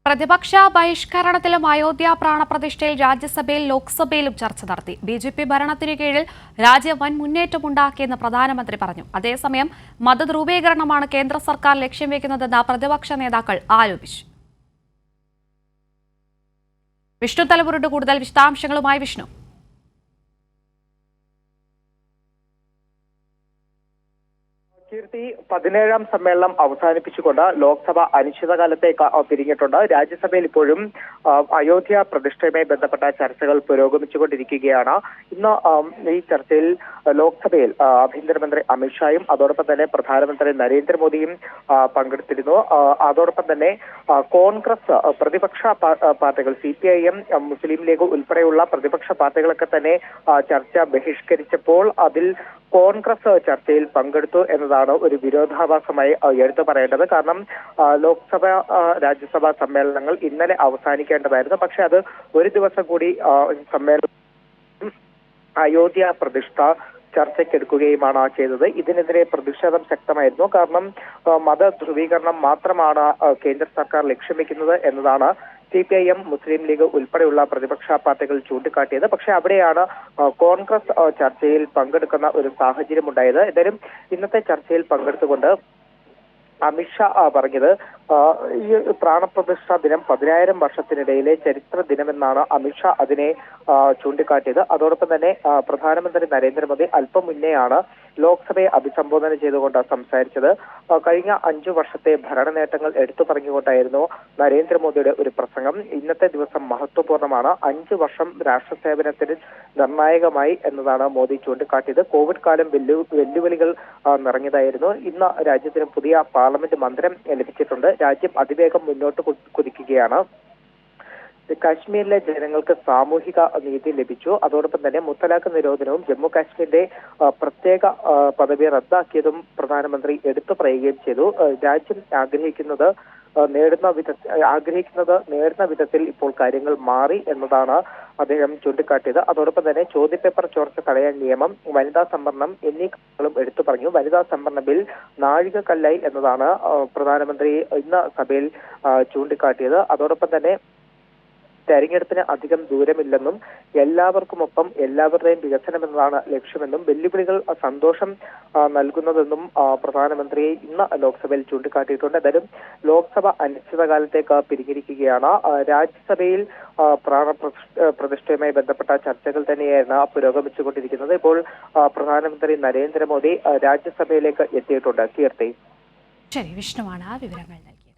പ്രതിപക്ഷ ബഹിഷ്കരണത്തിലും അയോധ്യ പ്രാണപ്രതിഷ്ഠയിൽ രാജ്യസഭയിൽ ലോക്സഭയിലും ചർച്ച നടത്തി. ബിജെപി ഭരണത്തിനു കീഴിൽ രാജ്യം വൻ മുന്നേറ്റമുണ്ടാക്കിയെന്ന് പ്രധാനമന്ത്രി പറഞ്ഞു. അതേസമയം മതധ്രുവീകരണമാണ് കേന്ദ്ര സർക്കാർ ലക്ഷ്യം വെക്കുന്നതെന്ന് പ്രതിപക്ഷ നേതാക്കൾ ആരോപിച്ചു. വിഷ്ണു തലമുരുട് കൂടുതൽ വിശദാംശങ്ങളുമായി. വിഷ്ണു, കീർത്തി, 17ാം സമ്മേളനം അവസാനിപ്പിച്ചുകൊണ്ട് ലോക്സഭ അനിശ്ചിതകാലത്തേക്ക് പിരിഞ്ഞിട്ടുണ്ട്. രാജ്യസഭയിൽ ഇപ്പോഴും അയോധ്യ പ്രതിഷ്ഠയുമായി ബന്ധപ്പെട്ട ചർച്ചകൾ പുരോഗമിച്ചുകൊണ്ടിരിക്കുകയാണ്. ഇന്ന് ഈ ചർച്ചയിൽ ലോക്സഭയിൽ ആഭ്യന്തരമന്ത്രി അമിത്ഷായും അതോടൊപ്പം തന്നെ പ്രധാനമന്ത്രി നരേന്ദ്രമോദിയും പങ്കെടുത്തിരുന്നു. അതോടൊപ്പം തന്നെ കോൺഗ്രസ് പ്രതിപക്ഷ പാർട്ടികൾ CPIM, മുസ്ലിം ലീഗ് ഉൾപ്പെടെയുള്ള പ്രതിപക്ഷ പാർട്ടികളൊക്കെ തന്നെ ചർച്ച ബഹിഷ്കരിച്ചപ്പോൾ അതിൽ കോൺഗ്രസ് ചർച്ചയിൽ പങ്കെടുത്തു എന്നതാണ് ഒരു വിരോധാഭാസമായി എടുത്തു പറയേണ്ടത്. കാരണം ലോക്സഭ രാജ്യസഭാ സമ്മേളനങ്ങൾ ഇന്നലെ അവസാനിക്കേണ്ടതായിരുന്നു. പക്ഷെ അത് ഒരു ദിവസം കൂടി സമ്മേളനം അയോധ്യ പ്രതിഷ്ഠ ചർച്ചയ്ക്കെടുക്കുകയുമാണ് ചെയ്തത്. ഇതിനെതിരെ പ്രതിഷേധം ശക്തമായിരുന്നു. കാരണം മതധ്രുവീകരണം മാത്രമാണ് കേന്ദ്ര സർക്കാർ ലക്ഷ്യം വെക്കുന്നത് എന്നതാണ് CPIM, മുസ്ലിം ലീഗ് ഉൾപ്പെടെയുള്ള പ്രതിപക്ഷ പാർട്ടികൾ ചൂണ്ടിക്കാട്ടിയത്. പക്ഷെ അവിടെയാണ് കോൺഗ്രസ് ചർച്ചയിൽ പങ്കെടുക്കുന്ന ഒരു സാഹചര്യം ഉണ്ടായത്. എന്തായാലും ഇന്നത്തെ ചർച്ചയിൽ പങ്കെടുത്തുകൊണ്ട് അമിത്ഷാ പറഞ്ഞത് ഈ പ്രാണപ്രതിഷ്ഠാ ദിനം 10,000 വർഷത്തിനിടയിലെ ചരിത്ര ദിനമെന്നാണ് അമിത്ഷാ അതിനെ ചൂണ്ടിക്കാട്ടിയത്. അതോടൊപ്പം തന്നെ പ്രധാനമന്ത്രി നരേന്ദ്രമോദി അല്പം മുന്നെയാണ് ലോക്സഭയെ അഭിസംബോധന ചെയ്തുകൊണ്ട് സംസാരിച്ചത്. കഴിഞ്ഞ 5 വർഷത്തെ ഭരണ നേട്ടങ്ങൾ എടുത്തു പറഞ്ഞുകൊണ്ടായിരുന്നു നരേന്ദ്രമോദിയുടെ ഒരു പ്രസംഗം. ഇന്നത്തെ ദിവസം മഹത്വപൂർണ്ണമാണ്. 5 വർഷം രാഷ്ട്ര സേവനത്തിന് നിർണായകമായി എന്നതാണ് മോദി ചൂണ്ടിക്കാട്ടിയത്. കോവിഡ് കാലം വെല്ലുവിളികൾ നിറഞ്ഞതായിരുന്നു. ഇന്ന് രാജ്യത്തിന് പുതിയ പാർലമെന്റ് മന്ദിരം ലഭിച്ചിട്ടുണ്ട്. രാജ്യം അതിവേഗം മുന്നോട്ട് കുതിക്കുകയാണ്. കാശ്മീരിലെ ജനങ്ങൾക്ക് സാമൂഹിക നീതി ലഭിച്ചു. അതോടൊപ്പം തന്നെ മുത്തലാഖ് നിരോധനവും ജമ്മു കാശ്മീരിന്റെ പ്രത്യേക പദവി റദ്ദാക്കിയതും പ്രധാനമന്ത്രി എടുത്തു പറയുകയും ചെയ്തു. രാജ്യം ആഗ്രഹിക്കുന്നത് നേടുന്ന വിധത്തിൽ ഇപ്പോൾ കാര്യങ്ങൾ മാറി എന്നതാണ് അദ്ദേഹം ചൂണ്ടിക്കാട്ടിയത്. അതോടൊപ്പം തന്നെ ചോദ്യപേപ്പർ ചോർച്ച തടയാൻ നിയമം, വനിതാ സംവരണം എന്നീ കാര്യങ്ങളും എടുത്തു പറഞ്ഞു. വനിതാ സംവരണ ബിൽ നാഴികക്കല്ലായി എന്നതാണ് പ്രധാനമന്ത്രി ഇന്ന് സഭയിൽ ചൂണ്ടിക്കാട്ടിയത്. അതോടൊപ്പം തന്നെ തെരഞ്ഞെടുപ്പിന് അധികം ദൂരമില്ലെന്നും എല്ലാവർക്കുമൊപ്പം എല്ലാവരുടെയും വികസനം എന്നതാണ് ലക്ഷ്യമെന്നും വെല്ലുവിളികൾ സന്തോഷം നൽകുന്നതെന്നും പ്രധാനമന്ത്രി ഇന്ന് ലോക്സഭയിൽ ചൂണ്ടിക്കാട്ടിയിട്ടുണ്ട്. എന്തായാലും ലോക്സഭ അനിശ്ചിതകാലത്തേക്ക് പിരിഞ്ഞിരിക്കുകയാണ്. രാജ്യസഭയിൽ പ്രാണപ്രതിഷ്ഠയുമായി ബന്ധപ്പെട്ട ചർച്ചകൾ തന്നെയാണ് പുരോഗമിച്ചുകൊണ്ടിരിക്കുന്നത്. ഇപ്പോൾ പ്രധാനമന്ത്രി നരേന്ദ്രമോദി രാജ്യസഭയിലേക്ക് എത്തിയിട്ടുണ്ട്. കീർത്തി, ശരി, വിഷ്ണുവാണ് വിവരങ്ങൾ നൽകിയത്.